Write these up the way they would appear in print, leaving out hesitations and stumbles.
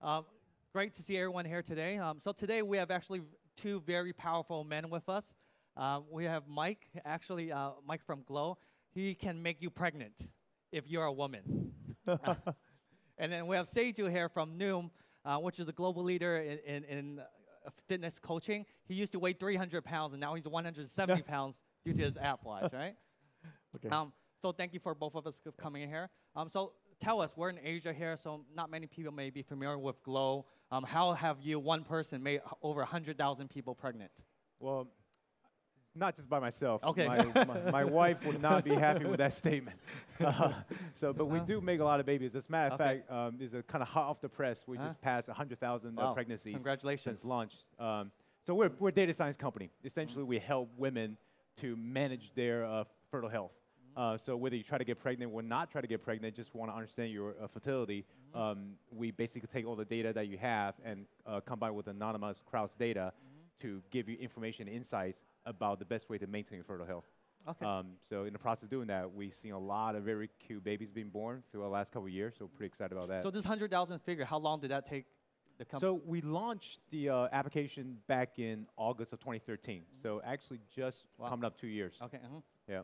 Um, Great to see everyone here today. So today we have actually two very powerful men with us. We have Mike, actually Mike from Glow. He can make you pregnant if you're a woman. And then we have Saeju here from Noom, which is a global leader in fitness coaching. He used to weigh 300 pounds, and now he's 170 pounds due to his app-wise, right? Okay. So thank you for both of us coming in here. So tell us, we're in Asia here, so not many people may be familiar with Glow. How have you, one person, made over 100,000 people pregnant? Well, not just by myself. Okay. My wife would not be happy with that statement. But we do make a lot of babies. As a matter of fact, is a kind of hot off the press. We just passed 100,000 pregnancies. Congratulations. Since launch. So we're a data science company. Essentially, we help women to manage their fertile health. So whether you try to get pregnant or not try to get pregnant, just want to understand your fertility, we basically take all the data that you have and combine with anonymous crowds data to give you information and insights about the best way to maintain fertile health. Okay. So in the process of doing that, we've seen a lot of very cute babies being born through the last couple of years, so pretty excited about that. So this 100,000 figure, how long did that take the company? So we launched the application back in August of 2013. So actually just coming up 2 years. Okay. Yeah.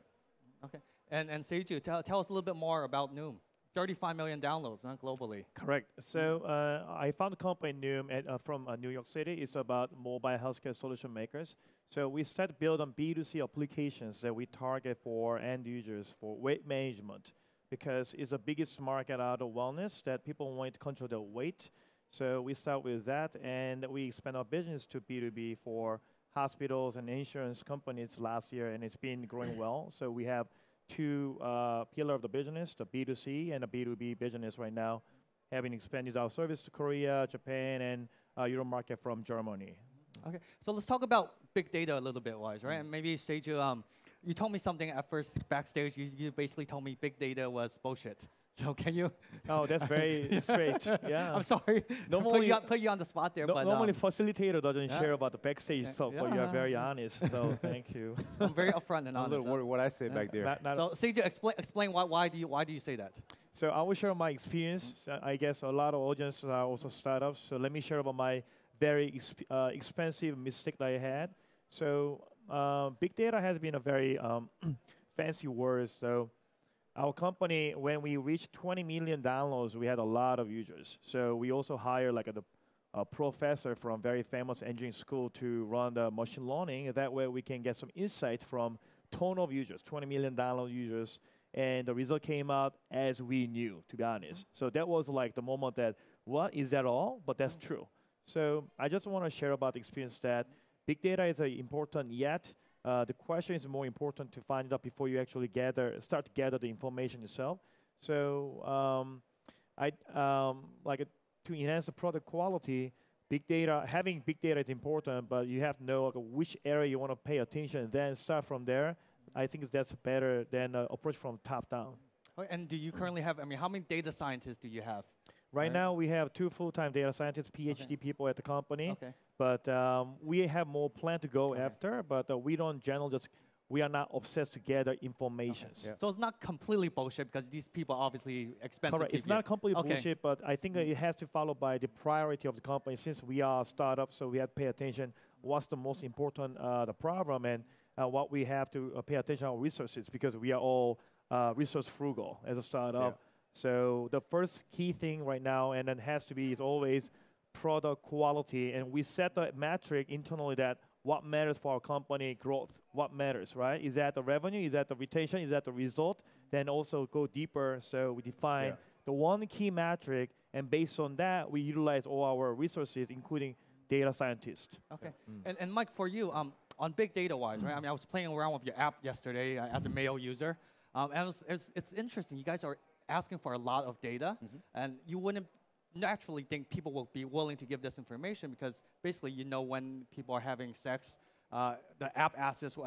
Okay. And Saeju, tell us a little bit more about Noom. 35 million downloads globally. Correct. So I found a company Noom from New York City. It's about mobile healthcare solution makers. So we started to build on B2C applications that we target for end users for weight management, because it's the biggest market out of wellness that people want to control their weight. So we start with that, and we expand our business to B2B for hospitals and insurance companies last year, and it's been growing well. So we have two pillars of the business, the B2C and the B2B business right now, having expanded our service to Korea, Japan, and Europe market from Germany. Okay, so let's talk about big data a little bit wise, right? And maybe Saeju, you told me something at first backstage. You basically told me big data was bullshit. So can you? Oh, that's very straight. Yeah. I'm sorry. Normally, put you on the spot there. But normally, facilitator doesn't share about the backstage stuff, Yeah. but you are very honest. So thank you. I'm very upfront and I'm a honest. little worried what I say back there. So Saeju, explain why do you say that? So I will share my experience. I guess a lot of audiences are also startups. So let me share about my very expensive mistake that I had. So big data has been a very fancy word. So our company, when we reached 20 million downloads, we had a lot of users. So we also hired like a professor from very famous engineering school to run the machine learning. That way we can get some insight from ton of users, 20 million download users. And the result came out as we knew, to be honest. So that was like the moment that, what, is that all? But that's true. So I just want to share about the experience that big data is important yet. The question is more important to find it out before you actually start to gather the information yourself. So to enhance the product quality, having big data is important, but you have to know which area you want to pay attention, then start from there. I think that's better than approach from top down. Oh, and do you currently have, how many data scientists do you have? Right now, we have 2 full-time data scientists, PhD people at the company. Okay. But we have more plan to go after, but we don't generally we are not obsessed to gather information. Okay. Yeah. So it's not completely bullshit because these people are obviously expensive. Correct. It's not completely bullshit, but I think it has to follow by the priority of the company. Since we are a startup, so we have to pay attention what's the most important the problem and what we have to pay attention to our resources, because we are all resource frugal as a startup. Yeah. So the first key thing right now, and then has to be, is always product quality. And we set the metric internally that what matters for our company growth, what matters, right? Is that the revenue? Is that the retention? Is that the result? Then also go deeper. So we define the one key metric, and based on that, we utilize all our resources, including data scientists. Okay. And Mike, for you, on big data wise, right? I was playing around with your app yesterday as a male user. And it's interesting. You guys are asking for a lot of data, and you wouldn't naturally think people will be willing to give this information, because basically when people are having sex, the app asks us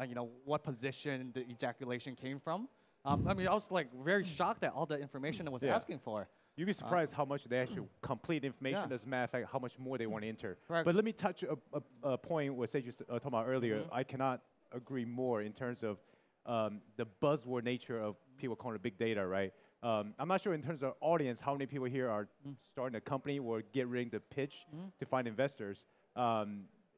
what position the ejaculation came from. I was like very shocked at all the information it was asking for. You'd be surprised how much they actually complete information. As a matter of fact, how much more they want to enter. Correct. But let me touch a point what Saeju was talking about earlier. I cannot agree more in terms of the buzzword nature of people calling it big data, right? I'm not sure in terms of audience how many people here are starting a company or get ready to pitch to find investors.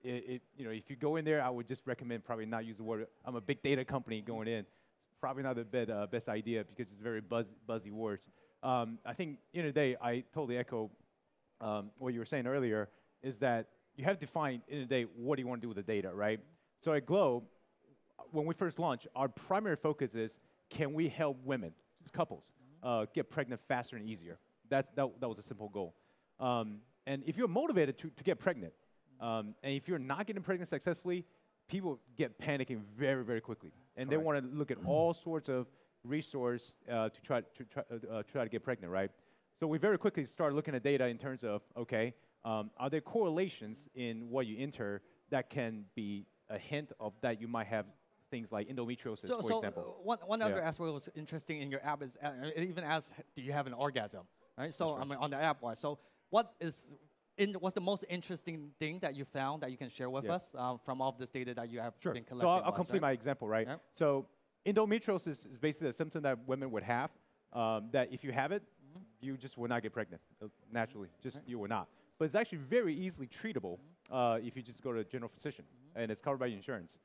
If you go in there, I would just recommend probably not use the word. I'm a big data company going in. It's probably not the best idea because it's very buzzy words. I think in the day, I totally echo what you were saying earlier. Is that you have to define in the day what do you want to do with the data, right? So at Glow, when we first launched, our primary focus is can we help women, just couples, get pregnant faster and easier. That was a simple goal. And if you're motivated to get pregnant, and if you're not getting pregnant successfully, people get panicking very, very quickly. And they want to look at all sorts of resource to try to get pregnant, right? So we very quickly started looking at data in terms of, okay, are there correlations in what you enter that can be a hint of that you might have things like endometriosis, for example. One other aspect that was interesting in your app is it even asks, do you have an orgasm, right? So right. I mean, on the app wise. So what's the most interesting thing that you found that you can share with us from all of this data that you have been collecting? So I'll complete my example, right? Yep. So endometriosis is basically a symptom that women would have that if you have it, you just will not get pregnant naturally. You will not. But it's actually very easily treatable if you just go to a general physician, and it's covered by your insurance.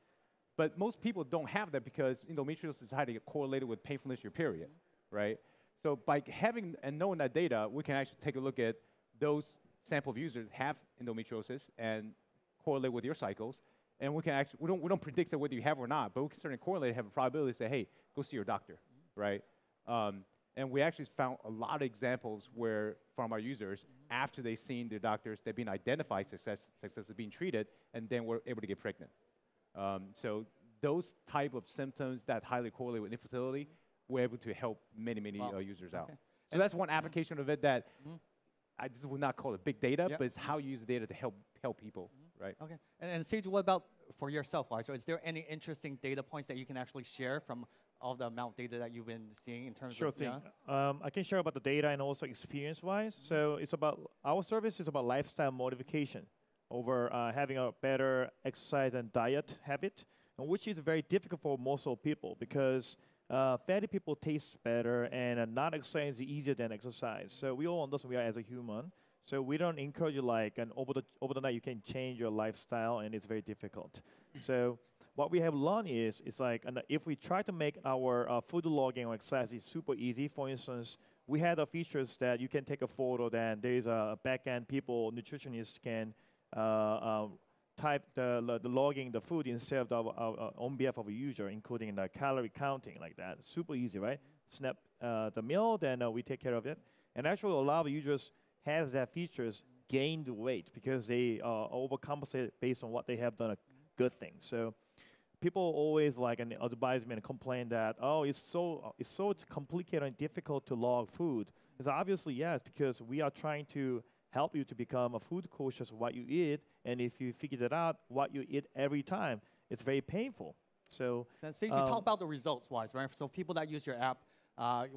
But most people don't have that because endometriosis is highly correlated with painfulness of your period, right? So by having and knowing that data, we can actually take a look at those sample of users have endometriosis and correlate with your cycles. And we can actually, we don't predict that whether you have or not, but we can certainly correlate, have a probability to say, hey, go see your doctor, right? And we actually found a lot of examples where from our users, after they've seen their doctors, they've been identified successfully being treated, and then we're able to get pregnant. So those type of symptoms that highly correlate with infertility, we're able to help many users out. So that's one application of it that I just would not call it big data, but it's how you use the data to help people, right? Okay. And Saeju, what about for yourself, right? So is there any interesting data points that you can actually share from all the amount of data that you've been seeing in terms of? Sure thing. I can share about the data and also experience-wise. So it's about, our service is about lifestyle modification over having a better exercise and diet habit, which is very difficult for most of people because fatty people taste better and not exercise is easier than exercise. So we all understand we are as a human. So we don't encourage you like, and over the night you can change your lifestyle and it's very difficult. So what we have learned is, it's like, and if we try to make our food logging or exercise is super easy, for instance, we had features that you can take a photo, then there is a back-end people, nutritionists can type the logging the food instead of on behalf of a user, including the calorie counting like that. Super easy, right? Snap the meal, then we take care of it. And actually, a lot of users has that features gained weight because they overcompensate based on what they have done a good thing. So people always like and advise me and complain that it's so complicated and difficult to log food. It's obviously yes, because we are trying to help you to become a food cautious of what you eat, and if you figure that out, what you eat every time, it's very painful. So you talk about the results wise, right? So people that use your app,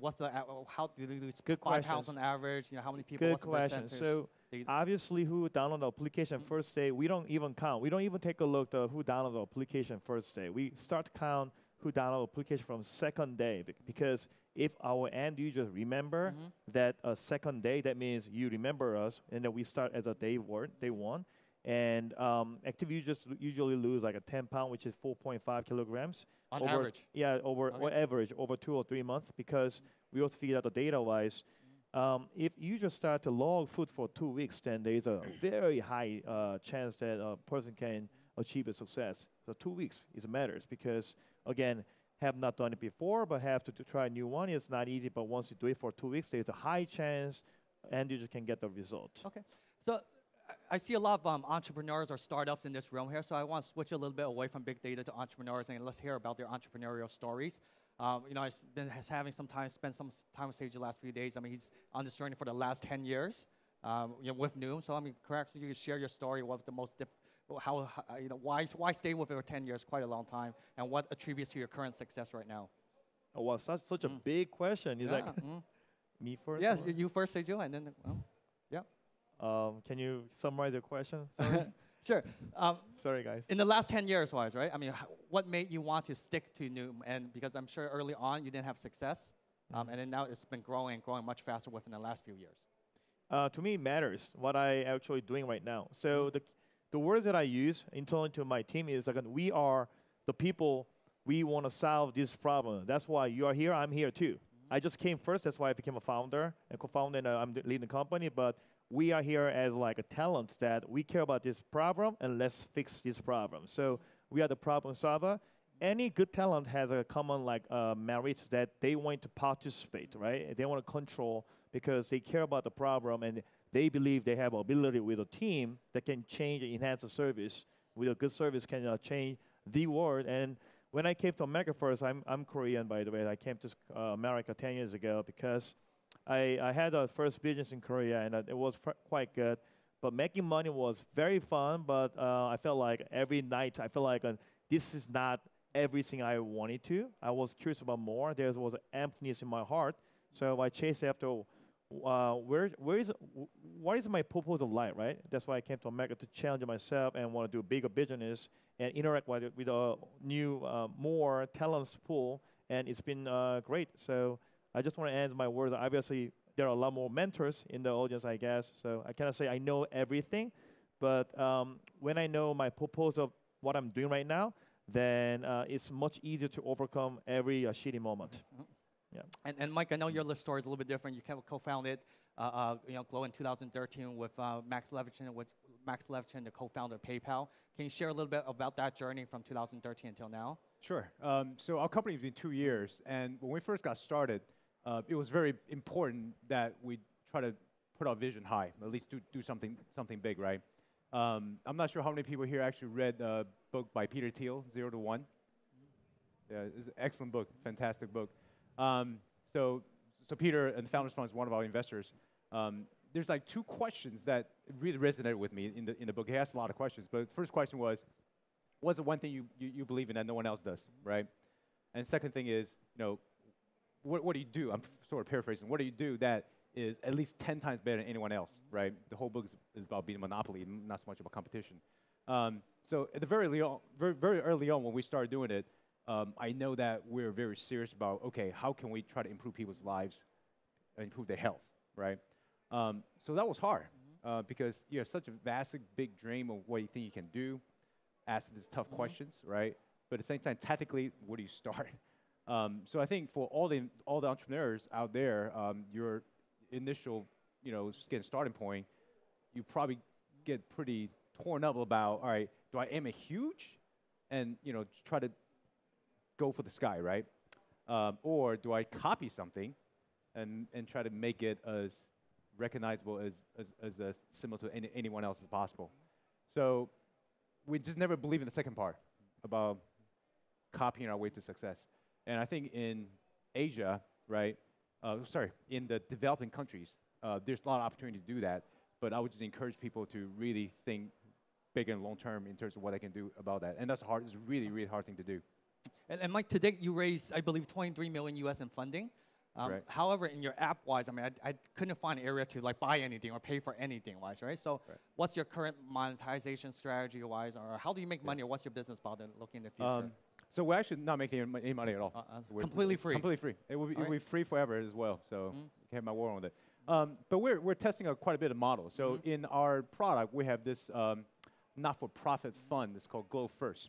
what's the how do they do 5,000 average? You know, how many people? Good question. So obviously, who download the application first day, we don't even count. We don't even take a look at who download the application first day. We start to count who download the application from second day because if our end users remember that second day, that means you remember us, and then we start as a day one. And active users usually lose like a 10 pound, which is 4.5 kilograms. On average? Yeah, or average over 2 or 3 months, because we also figured out the data-wise. If users start to log food for 2 weeks, then there is a very high chance that a person can achieve a success. So 2 weeks matters because, again, have not done it before, but have to try a new one. It's not easy, but once you do it for 2 weeks, there's a high chance end user can get the result. Okay. So I see a lot of entrepreneurs or startups in this realm here, so I want to switch a little bit away from big data to entrepreneurs, and let's hear about their entrepreneurial stories. You know, I've been spent some time with Saeju the last few days. I mean, he's on this journey for the last 10 years, you know, with Noom. So I mean, correct? So you could share your story. What was the most you know, why stay with it for 10 years? Quite a long time, and what attributes to your current success right now? Oh, wow, such a big question. It's like me first. Yes, you first, Saeju, and then yeah. Can you summarize your question? Sorry. Sure. Sorry, guys. In the last 10 years, wise, right? I mean, what made you want to stick to Noom? And because I'm sure early on you didn't have success, And then now it's been growing and growing much faster within the last few years. To me, it matters what I actually doing right now. So the words that I use internally to my team is like, we are the people, we want to solve this problem. That's why you are here, I'm here too. I just came first, that's why I became a founder and co-founder, and I'm leading the company, but we are here as like a talent that we care about this problem and let's fix this problem. So we are the problem solver. Any good talent has a common like merit that they want to participate, right? They want to control because they care about the problem and they believe they have ability with a team that can change and enhance the service. With a good service can change the world. And when I came to America first, I'm Korean, by the way. I came to America 10 years ago because I had a first business in Korea, and it was quite good. But making money was very fun, but I felt like every night, I felt like this is not everything I wanted to. I was curious about more. There was an emptiness in my heart. So I chased after what is my purpose of life, right? That's why I came to America, to challenge myself and want to do bigger business and interact with a new, more talents pool. And it's been great. So I just want to end my words. Obviously, there are a lot more mentors in the audience, I guess. So I cannot say I know everything. But when I know my purpose of what I'm doing right now, then it's much easier to overcome every shitty moment. Yeah. And Mike, I know your story is a little bit different. You co-founded, Glow in 2013 with Max Levchin, the co-founder of PayPal. Can you share a little bit about that journey from 2013 until now? Sure. So our company has been 2 years, and when we first got started, it was very important that we try to put our vision high, at least do something big, right? I'm not sure how many people here actually read a book by Peter Thiel, 0 to 1. Yeah, it's an excellent book, fantastic book. So Peter and the Founders Fund is one of our investors. There's like 2 questions that really resonated with me in the book. He asked a lot of questions, but the first question was, what's the one thing you believe in that no one else does, right? And second thing is, what do you do? I'm sort of paraphrasing. What do you do that is at least 10 times better than anyone else, right? The whole book is about being a monopoly, not so much about competition. So at the very early on when we started doing it, I know that we're very serious about, okay, how can we try to improve people's lives and improve their health, right? So that was hard because you have such a vast, big dream of what you think you can do, ask these tough questions, right? But at the same time, tactically, where do you start? So I think for all the entrepreneurs out there, your initial, getting starting point, you probably get pretty torn up about, all right, do I aim it huge and, try to go for the sky, right? Or do I copy something and try to make it as recognizable as similar to anyone else as possible? So we just never believe in the second part about copying our way to success. And I think in Asia, right, in the developing countries, there's a lot of opportunity to do that. But I would just encourage people to really think big and long term in terms of what they can do about that. And that's hard. It's a really, really hard thing to do. And Mike, to date, you raised, I believe, 23 million US in funding. Right. However, in your app-wise, I couldn't find an area to buy anything or pay for anything-wise, right? So what's your current monetization strategy-wise, or how do you make money, or what's your business model looking in the future? So we're actually not making any money at all. Completely free? Completely free. It will be free forever as well, so you can have my word on it. But we're testing out quite a bit of models. So in our product, we have this not-for-profit fund. It's called Glow First.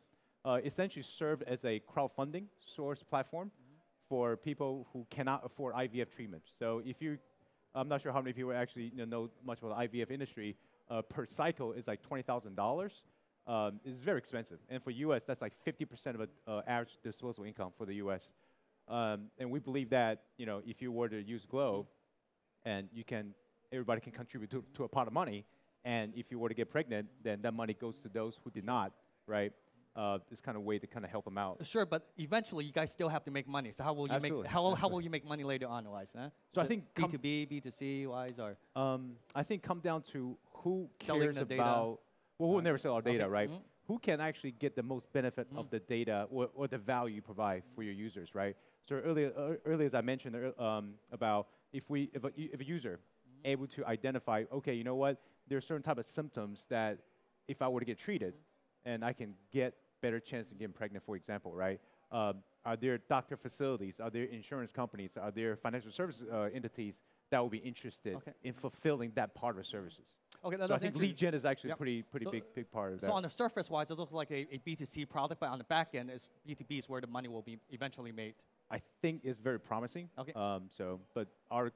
Essentially served as a crowdfunding source platform for people who cannot afford IVF treatment. So I'm not sure how many people actually know much about the IVF industry. Per cycle is like $20,000. It's very expensive. And for US, that's like 50% of an average disposable income for the US. And we believe that if you were to use Glow, and everybody can contribute to a pot of money, and if you were to get pregnant, then that money goes to those who did not, right? This kind of way to kind of help them out. Sure, but eventually you guys still have to make money. So how will you make how will you make money later on, wise? Huh? So I think B2B, B2C wise, or I think come down to who cares about. Well, we'll never sell our data, right? Who can actually get the most benefit of the data or the value you provide for your users, right? So earlier as I mentioned about if a user able to identify, okay, you know what, there are certain type of symptoms that if I were to get treated, and I can get better chance of getting pregnant, for example, right? Are there doctor facilities? Are there insurance companies? Are there financial service entities that will be interested in fulfilling that part of the services? Okay, So I think lead gen is actually a pretty so, big part of that. So on the surface-wise, it looks like a B2C product, but on the back end, is B2B is where the money will be eventually made. I think it's very promising. Okay. But our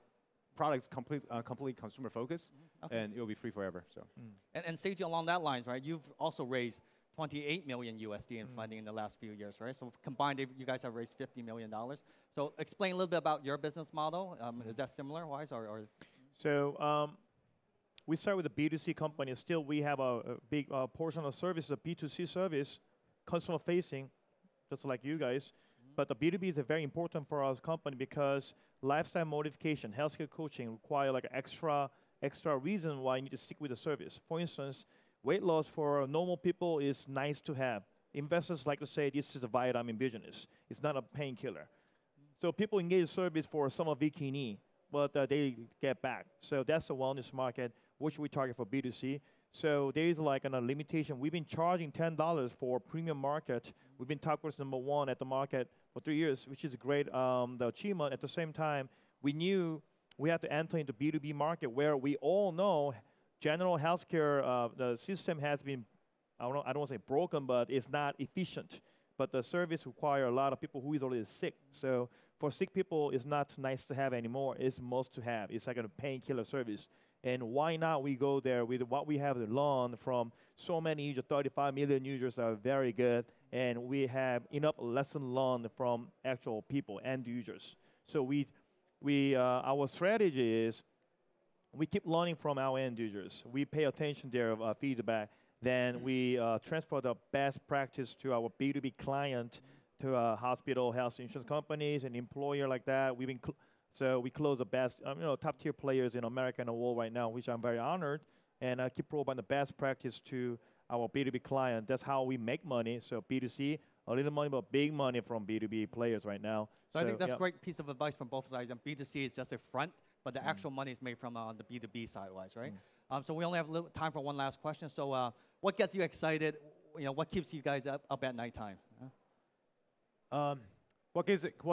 product's completely consumer focused, and it'll be free forever. So. And Saeju, along that lines, right? You've also raised 28 million USD in funding in the last few years, right? So combined, you guys have raised $50 million. So explain a little bit about your business model. Is that similar, wise, or? So we start with a B2C company. Still, we have a big portion of service, a B2C service, customer facing, just like you guys. But the B2B is very important for our company because lifestyle modification, healthcare coaching require like extra reason why you need to stick with the service. For instance, weight loss for normal people is nice to have. Investors like to say this is a vitamin business. It's not a painkiller. So people engage service for summer bikini, but they get back. So that's the wellness market, which we target for B2C. So there is like a limitation. We've been charging $10 for premium market. We've been top course #1 at the market for 3 years, which is a great the achievement. At the same time, we knew we had to enter into B2B market where we all know general healthcare, the system has been, I don't want to say broken, but it's not efficient. But the service require a lot of people who is already sick. So for sick people, it's not nice to have anymore. It's must to have. It's like a painkiller service. And why not we go there with what we have learned from so many users, 35 million users are very good, and we have enough lesson learned from actual people, end users. So our strategy is we keep learning from our end users. We pay attention to their feedback. Then we transfer the best practice to our B2B client, to hospital, health insurance companies, and employer like that. So we close the best, top tier players in America and the world right now, which I'm very honored. And I keep providing the best practice to our B2B client. That's how we make money. So B2C, a little money, but big money from B2B players right now. So I think that's a great piece of advice from both sides. And B2C is just a front, but the actual money is made from the B2B side-wise, right? So we only have a little time for one last question. So what gets you excited? What keeps you guys up at nighttime? What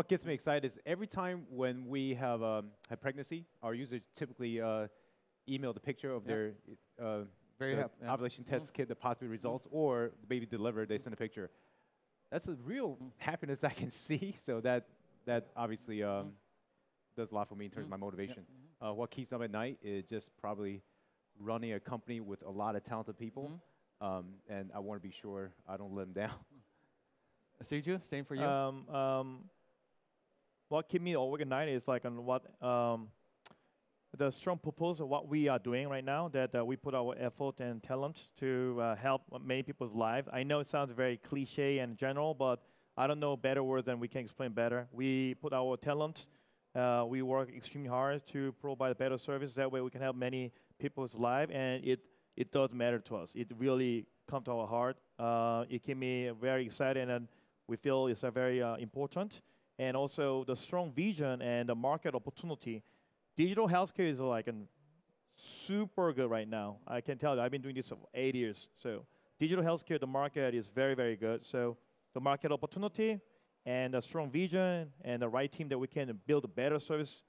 gets me excited is every time when we have pregnancy, our users typically email the picture of their ovulation test kit, the positive results, or the baby delivered, they send a picture. That's a real happiness I can see. So that obviously does a lot for me in terms of my motivation. What keeps me up at night is just probably running a company with a lot of talented people, and I want to be sure I don't let them down. Saeju, same for you. What keep me awake at night is like the strong proposal of what we are doing right now, that we put our effort and talent to help many people's lives. I know it sounds very cliche and general, but I don't know better words than we can explain better. We put our talent, we work extremely hard to provide better service. That way we can help many people's lives, and it does matter to us. It really comes to our heart. It keeps me very excited, and we feel it's a very important. And also the strong vision and the market opportunity. Digital healthcare is like super good right now. I can tell you, I've been doing this for 8 years. So digital healthcare, the market is very, very good. So the market opportunity and a strong vision and the right team that we can build a better service,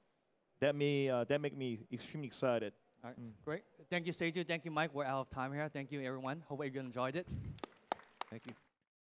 that make me extremely excited. All right, great. Thank you, Saeju. Thank you, Mike. We're out of time here. Thank you, everyone. Hope you enjoyed it. Thank you.